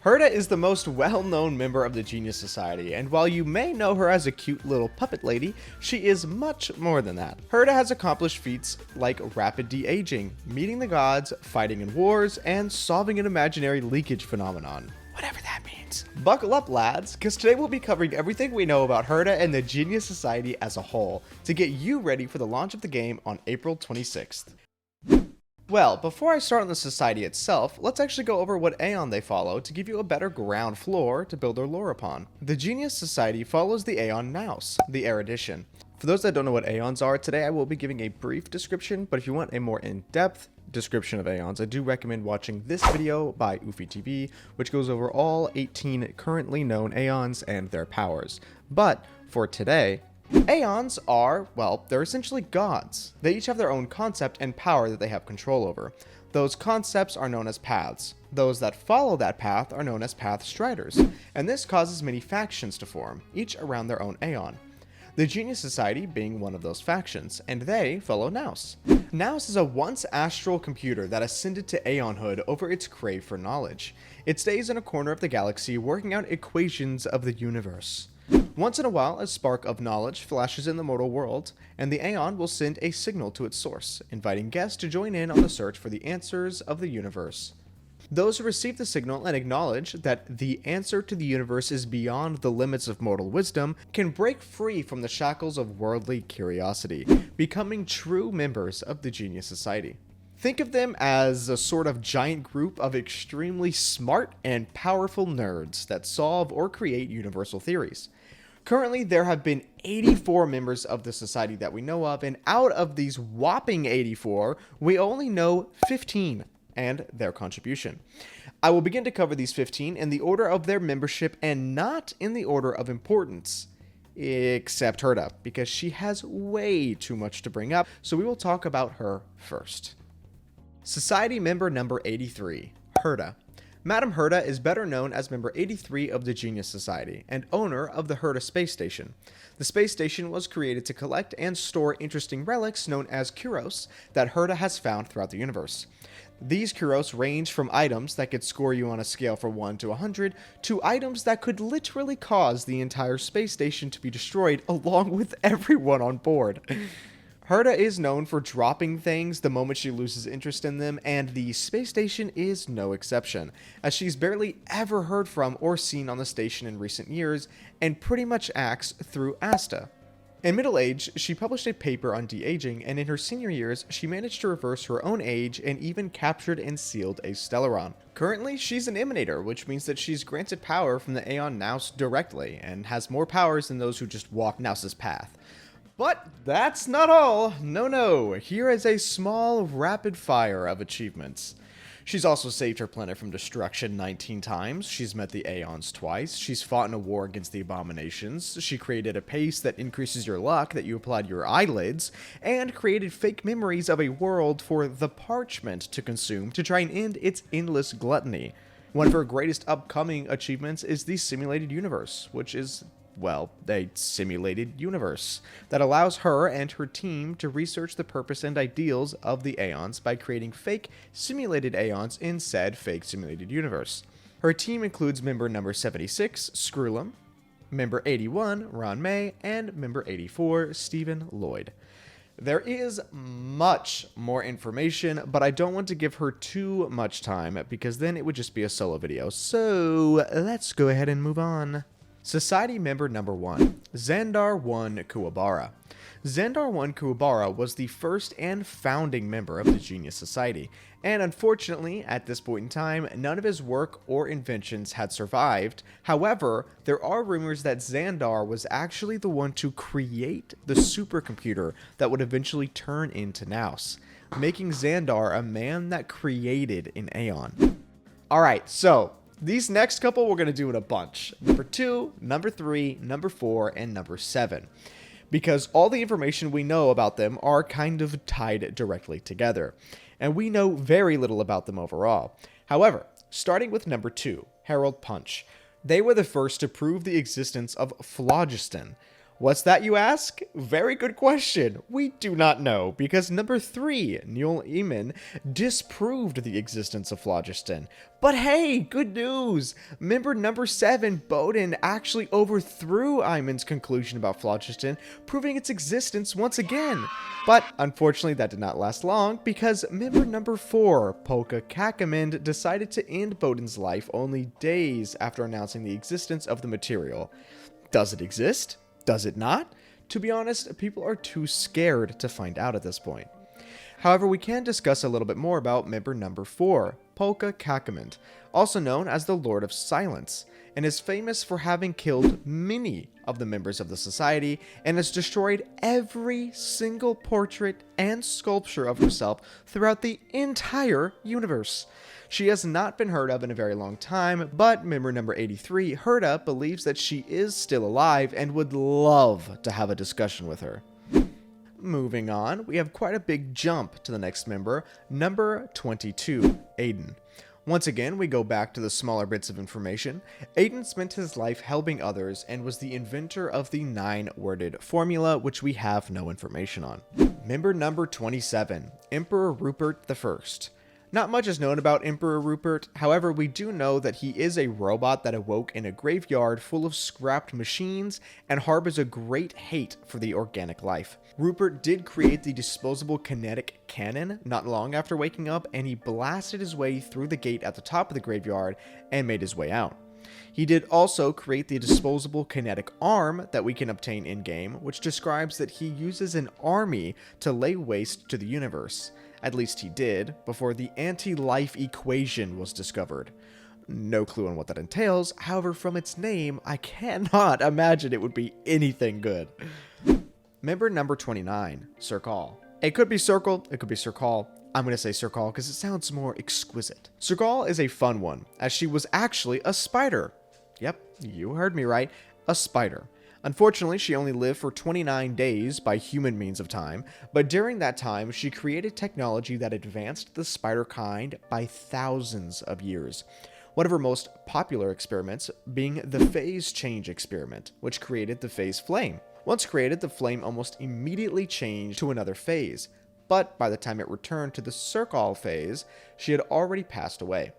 Herta is the most well-known member of the Genius Society, and while you may know her as a cute little puppet lady, she is much more than that. Herta has accomplished feats like rapid de-aging, meeting the gods, fighting in wars, and solving an imaginary leakage phenomenon. Whatever that means. Buckle up, lads, because today we'll be covering everything we know about Herta and the Genius Society as a whole, to get you ready for the launch of the game on April 26th. Well, before I start on the society itself, let's actually go over what Aeon they follow to give you a better ground floor to build their lore upon. The Genius Society follows the Aeon Naus, the erudition. For those that don't know what Aeons are, today I will be giving a brief description, but if you want a more in-depth description of Aeons, I do recommend watching this video by UfiTV, which goes over all 18 currently known Aeons and their powers. But for today, Aeons are, well, they're essentially gods. They each have their own concept and power that they have control over. Those concepts are known as paths. Those that follow that path are known as path striders, and this causes many factions to form, each around their own Aeon. The Genius Society being one of those factions, and they follow Naus. Naus is a once astral computer that ascended to Aeonhood over its crave for knowledge. It stays in a corner of the galaxy working out equations of the universe. Once in a while, a spark of knowledge flashes in the mortal world, and the Aeon will send a signal to its source, inviting guests to join in on the search for the answers of the universe. Those who receive the signal and acknowledge that the answer to the universe is beyond the limits of mortal wisdom can break free from the shackles of worldly curiosity, becoming true members of the Genius Society. Think of them as a sort of giant group of extremely smart and powerful nerds that solve or create universal theories. Currently, there have been 84 members of the society that we know of, and out of these whopping 84, we only know 15 and their contribution. I will begin to cover these 15 in the order of their membership and not in the order of importance. Except Herta, because she has way too much to bring up, so we will talk about her first. Society member number 83, Herta. Madame Herta is better known as member 83 of the Genius Society and owner of the Herta space station. The space station was created to collect and store interesting relics known as Kuros that Herta has found throughout the universe. These Kuros range from items that could score you on a scale from 1 to 100 to items that could literally cause the entire space station to be destroyed along with everyone on board. Herta is known for dropping things the moment she loses interest in them, and the space station is no exception, as she's barely ever heard from or seen on the station in recent years, and pretty much acts through Asta. In middle age, she published a paper on de-aging, and in her senior years, she managed to reverse her own age and even captured and sealed a Stellaron. Currently, she's an Emanator, which means that she's granted power from the Aeon Naus directly, and has more powers than those who just walk Naus's path. But that's not all. No. Here is a small rapid fire of achievements. She's also saved her planet from destruction 19 times. She's met the Aeons twice. She's fought in a war against the Abominations. She created a paste that increases your luck that you apply to your eyelids, and created fake memories of a world for the Parchment to consume to try and end its endless gluttony. One of her greatest upcoming achievements is the Simulated Universe, which is, well, a simulated universe that allows her and her team to research the purpose and ideals of the Aeons by creating fake simulated Aeons in said fake simulated universe. Her team includes member number 76, Screwllum, member 81, Ruan Mei, and member 84, Lloyd. There is much more information, but I don't want to give her too much time because then it would just be a solo video. So let's go ahead and move on. Society member number 1, Zandar 1 Kuwabara. Zandar 1 Kuwabara was the first and founding member of the Genius Society, and unfortunately, at this point in time, none of his work or inventions had survived. However, there are rumors that Zandar was actually the one to create the supercomputer that would eventually turn into Naus, making Zandar a man that created an Aeon. Alright, so these next couple we're going to do in a bunch. Number 2, number 3, number 4, and number 7. Because all the information we know about them are kind of tied directly together. And we know very little about them overall. However, starting with number 2, Herald Punch. They were the first to prove the existence of phlogiston. What's that, you ask? Very good question. We do not know, because number 3, Nyul Iman, disproved the existence of phlogiston. But hey, good news! Member number 7, Bohdan, actually overthrew Iman's conclusion about phlogiston, proving its existence once again. But unfortunately that did not last long, because member number 4, Polka Kakamond, decided to end Bohdan's life only days after announcing the existence of the material. Does it exist? Does it not? To be honest, people are too scared to find out at this point. However, we can discuss a little bit more about member number 4, Polka Kakamond, also known as the Lord of Silence, and is famous for having killed many of the members of the society and has destroyed every single portrait and sculpture of herself throughout the entire universe. She has not been heard of in a very long time, but member number 83, Herta, believes that she is still alive and would love to have a discussion with her. Moving on, we have quite a big jump to the next member, number 22, Aiden. Once again, we go back to the smaller bits of information. Aiden spent his life helping others and was the inventor of the 9-worded formula, which we have no information on. Member number 27, Emperor Rupert I. Not much is known about Emperor Rupert, however we do know that he is a robot that awoke in a graveyard full of scrapped machines and harbors a great hate for the organic life. Rupert did create the disposable kinetic cannon not long after waking up, and he blasted his way through the gate at the top of the graveyard and made his way out. He did also create the disposable kinetic arm that we can obtain in-game, which describes that he uses an army to lay waste to the universe. At least he did, before the anti-life equation was discovered. No clue on what that entails, however from its name, I cannot imagine it would be anything good. Member number 29, Sserkal. It could be Sserkal, it could be Sserkal. I'm going to say Sserkal because it sounds more exquisite. Sserkal is a fun one, as she was actually a spider. Yep, you heard me right, a spider. Unfortunately, she only lived for 29 days by human means of time, but during that time, she created technology that advanced the spider kind by thousands of years. One of her most popular experiments being the phase change experiment, which created the phase flame. Once created, the flame almost immediately changed to another phase, but by the time it returned to the Sserkal phase, she had already passed away.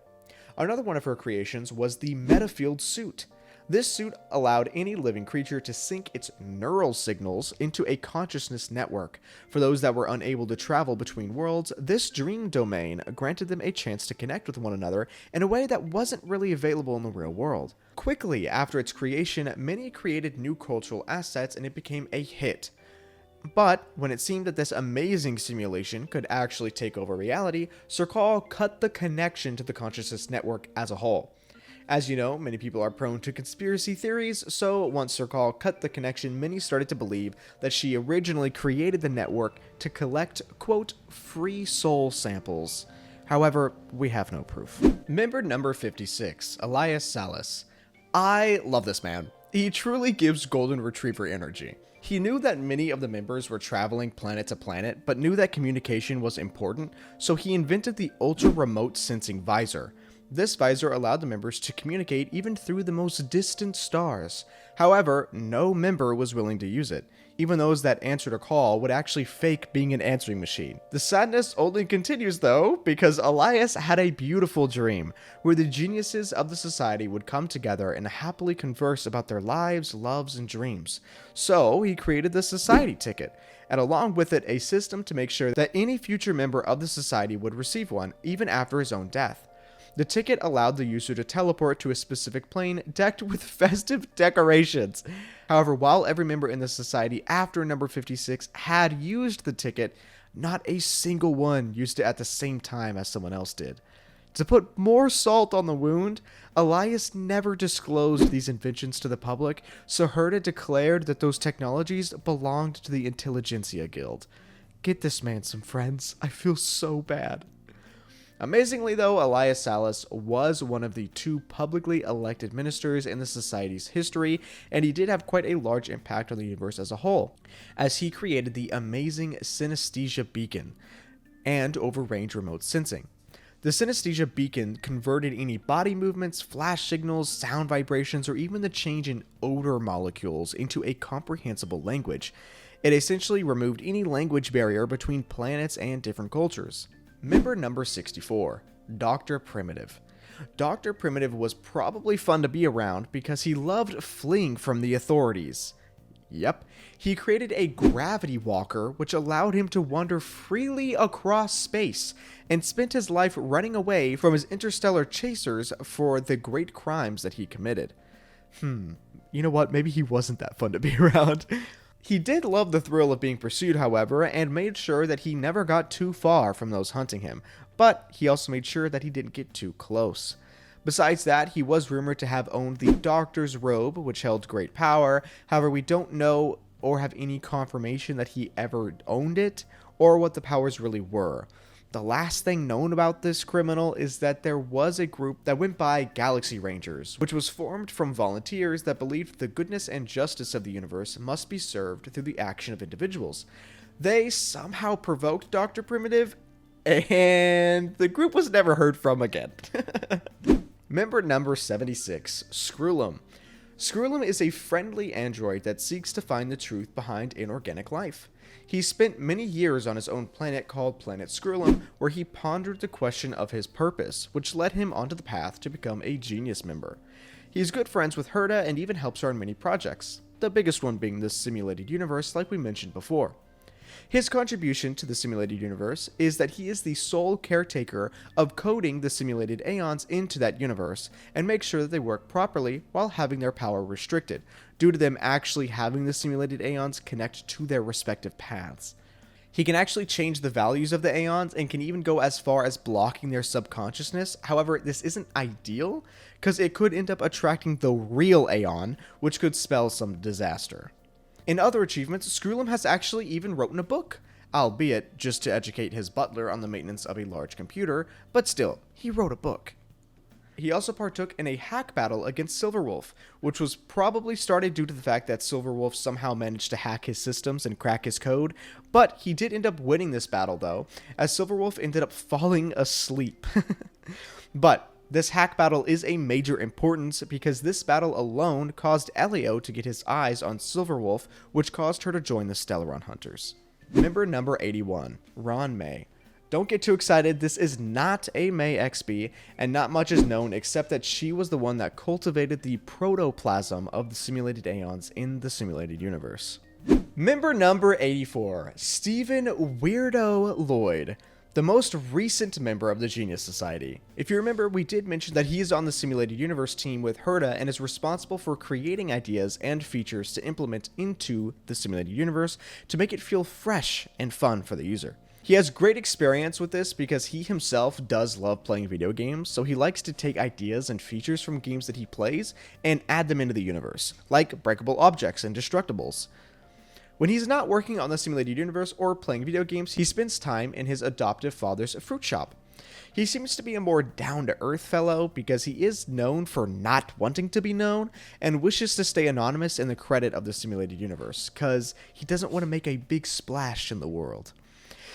Another one of her creations was the metafield suit. This suit allowed any living creature to sync its neural signals into a consciousness network. For those that were unable to travel between worlds, this dream domain granted them a chance to connect with one another in a way that wasn't really available in the real world. Quickly after its creation, many created new cultural assets and it became a hit. But when it seemed that this amazing simulation could actually take over reality, Sserkal cut the connection to the consciousness network as a whole. As you know, many people are prone to conspiracy theories, so once Sserkal cut the connection, many started to believe that she originally created the network to collect, quote, free soul samples. However, we have no proof. Member number 56, Elias Salas. I love this man. He truly gives golden retriever energy. He knew that many of the members were traveling planet to planet, but knew that communication was important, so he invented the ultra-remote sensing visor. This visor allowed the members to communicate even through the most distant stars. However, no member was willing to use it. Even those that answered a call would actually fake being an answering machine. The sadness only continues though, because Elias had a beautiful dream, where the geniuses of the society would come together and happily converse about their lives, loves, and dreams. So he created the society ticket, and along with it a system to make sure that any future member of the society would receive one, even after his own death. The ticket allowed the user to teleport to a specific plane decked with festive decorations. However, while every member in the society after number 56 had used the ticket, not a single one used it at the same time as someone else did. To put more salt on the wound, Elias never disclosed these inventions to the public, so Herta declared that those technologies belonged to the Intelligentsia Guild. Get this man some friends. I feel so bad. Amazingly though, Elias Salas was one of the 2 publicly elected ministers in the society's history, and he did have quite a large impact on the universe as a whole, as he created the amazing synesthesia beacon and over-range remote sensing. The synesthesia beacon converted any body movements, flash signals, sound vibrations, or even the change in odor molecules into a comprehensible language. It essentially removed any language barrier between planets and different cultures. Member number 64, Dr. Primitive. Dr. Primitive was probably fun to be around because he loved fleeing from the authorities. Yep, he created a gravity walker which allowed him to wander freely across space and spent his life running away from his interstellar chasers for the great crimes that he committed. You know what, maybe he wasn't that fun to be around. He did love the thrill of being pursued, however, and made sure that he never got too far from those hunting him, but he also made sure that he didn't get too close. Besides that, he was rumored to have owned the Doctor's Robe, which held great power. However, we don't know or have any confirmation that he ever owned it, or what the powers really were. The last thing known about this criminal is that there was a group that went by Galaxy Rangers, which was formed from volunteers that believed the goodness and justice of the universe must be served through the action of individuals. They somehow provoked Dr. Primitive, and the group was never heard from again. Member number 76, Screwllum. Screwllum is a friendly android that seeks to find the truth behind inorganic life. He spent many years on his own planet called Planet Screwllum, where he pondered the question of his purpose, which led him onto the path to become a genius member. He is good friends with Herta and even helps her on many projects, the biggest one being the simulated universe like we mentioned before. His contribution to the simulated universe is that he is the sole caretaker of coding the simulated Aeons into that universe and make sure that they work properly while having their power restricted, due to them actually having the simulated Aeons connect to their respective paths. He can actually change the values of the Aeons and can even go as far as blocking their subconsciousness. However, this isn't ideal because it could end up attracting the real Aeon, which could spell some disaster. In other achievements, Screwllum has actually even written a book, albeit just to educate his butler on the maintenance of a large computer, but still, he wrote a book. He also partook in a hack battle against Silverwolf, which was probably started due to the fact that Silverwolf somehow managed to hack his systems and crack his code, but he did end up winning this battle though, as Silverwolf ended up falling asleep. But this hack battle is a major importance because this battle alone caused Elias to get his eyes on Silverwolf, which caused her to join the Stellaron Hunters. Member number 81, Ruan Mei. Don't get too excited, this is not a Mei XP, and not much is known except that she was the one that cultivated the protoplasm of the simulated Aeons in the simulated universe. Member number 84, Stephen Weirdo Lloyd. The most recent member of the Genius Society. If you remember, we did mention that he is on the Simulated Universe team with Herta and is responsible for creating ideas and features to implement into the Simulated Universe to make it feel fresh and fun for the user. He has great experience with this because he himself does love playing video games, so he likes to take ideas and features from games that he plays and add them into the universe, like breakable objects and destructibles. When he's not working on the simulated universe or playing video games, he spends time in his adoptive father's fruit shop. He seems to be a more down-to-earth fellow because he is known for not wanting to be known and wishes to stay anonymous in the credit of the simulated universe because he doesn't want to make a big splash in the world.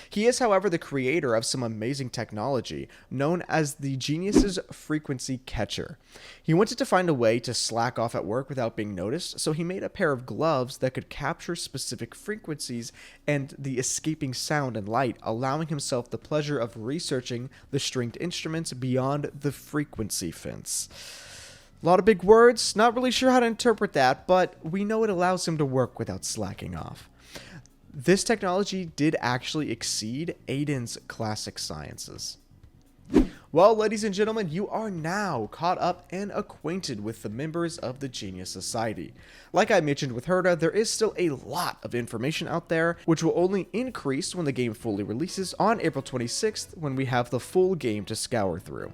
He is, however, the creator of some amazing technology known as the Genius's Frequency Catcher. He wanted to find a way to slack off at work without being noticed, so he made a pair of gloves that could capture specific frequencies and the escaping sound and light, allowing himself the pleasure of researching the stringed instruments beyond the frequency fence. A lot of big words, not really sure how to interpret that, but we know it allows him to work without slacking off. This technology did actually exceed Aiden's classic sciences. Well, ladies and gentlemen, you are now caught up and acquainted with the members of the Genius Society. Like I mentioned with Herta, there is still a lot of information out there, which will only increase when the game fully releases on April 26th, when we have the full game to scour through.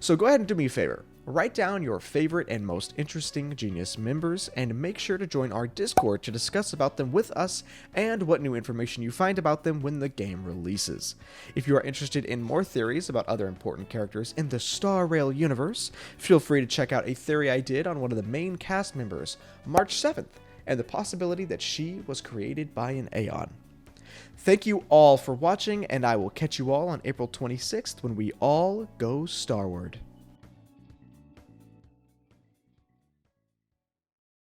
So go ahead and do me a favor. Write down your favorite and most interesting Genius members and make sure to join our Discord to discuss about them with us and what new information you find about them when the game releases. If you are interested in more theories about other important characters in the Star Rail universe, feel free to check out a theory I did on one of the main cast members, March 7th, and the possibility that she was created by an Aeon. Thank you all for watching, and I will catch you all on April 26th when we all go starward.